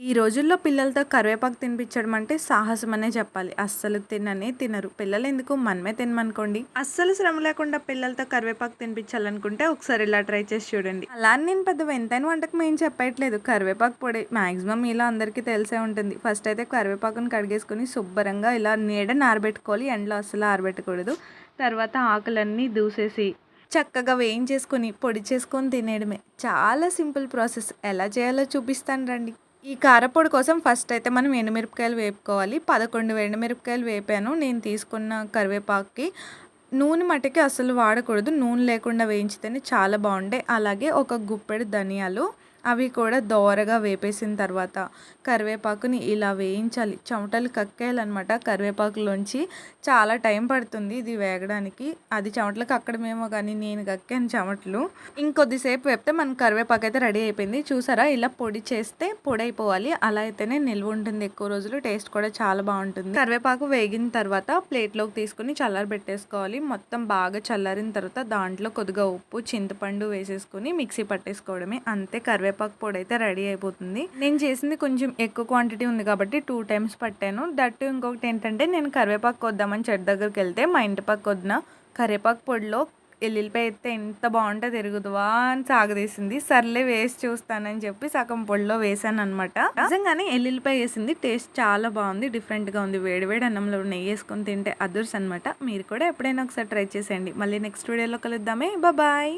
ఈ రోజుల్లో పిల్లలతో కరివేపాకు తినిపించడం అంటే సాహసం అనే చెప్పాలి. అస్సలు తినరు. పిల్లలు ఎందుకు మనమే తినమనుకోండి. అస్సలు శ్రమ లేకుండా పిల్లలతో కరివేపాకు తినిపించాలనుకుంటే ఒకసారి ఇలా ట్రై చేసి చూడండి. అలా అని నేను పెద్ద వింతైన వంటకం ఏం చెప్పట్లేదు. కరివేపాకు పొడి మాక్సిమం ఇలా అందరికీ తెలిసే ఉంటుంది. ఫస్ట్ అయితే కరివేపాకుని కడిగేసుకొని శుభ్రంగా ఇలా నీడన ఆరబెట్టుకోవాలి. ఎండలో అస్సలు ఆరబెట్టకూడదు. తర్వాత ఆకులన్నీ దూసేసి చక్కగా వేయించేసుకొని పొడి చేసుకొని తినేయడమే. చాలా సింపుల్ ప్రాసెస్. ఎలా చేయాలో చూపిస్తాను రండి. ఈ కారపొడి కోసం ఫస్ట్ అయితే మనం ఎండుమిరపకాయలు వేపుకోవాలి. 11 ఎండుమిరపకాయలు వేపాను. నేను తీసుకున్న కరివేపాకుకి నూనె మట్టుకి అస్సలు వాడకూడదు. నూనె లేకుండా వేయించితేనే చాలా బాగుంటాయి. అలాగే ఒక గుప్పెడు ధనియాలు, అవి కూడా దోరగా వేపేసిన తర్వాత కరివేపాకుని ఇలా వేయించాలి. చెమటలు కక్కేయాలన్నమాట కరివేపాకులోంచి. చాలా టైం పడుతుంది ఇది వేగడానికి. అది చెమటలు కక్కడమేమో కానీ నేను కక్కాను చెమటలు. ఇంకొద్దిసేపు వేపితే మన కరివేపాకు అయితే రెడీ అయిపోయింది. చూసారా, ఇలా పొడి చేస్తే పొడి అయిపోవాలి. అలా అయితేనే నిల్వ ఉంటుంది ఎక్కువ రోజులు. టేస్ట్ కూడా చాలా బాగుంటుంది. కరివేపాకు వేగిన తర్వాత ప్లేట్లోకి తీసుకుని చల్లారబెట్టేసుకోవాలి. మొత్తం బాగా చల్లారిన తర్వాత దాంట్లో కొద్దిగా ఉప్పు, చింతపండు వేసేసుకుని మిక్సీ పట్టేసుకోవడమే. అంతే, కరివేపాకు పొడి అయితే రెడీ అయిపోతుంది. నేను చేసింది కొంచెం ఎక్కువ క్వాంటిటీ ఉంది కాబట్టి 2 టైమ్స్ పట్టాను. దట్టు ఇంకొకటి ఏంటంటే, నేను కరివేపాకు కొద్దామని చెట్టు దగ్గరికి వెళ్తే మా ఇంటి పక్క వదిన కరివేపాకు పొడిలో ఎల్లుల్లిపాయ ఎత్తే ఎంత బాగుంటే తిరుగుదువా అని సాగదీసింది. సర్లే వేసి చూస్తానని చెప్పి సగం పొడిలో వేసాను అనమాట. నిజంగానే ఎల్లుల్లిపాయ వేసింది. టేస్ట్ చాలా బాగుంది, డిఫరెంట్గా ఉంది. వేడివేడి అన్నంలో నెయ్యి వేసుకొని తింటే అదుర్స్ అనమాట. మీరు కూడా ఎప్పుడైనా ఒకసారి ట్రై చేసేయండి. మళ్ళీ నెక్స్ట్ వీడియోలో కలుద్దామే. బాయ్.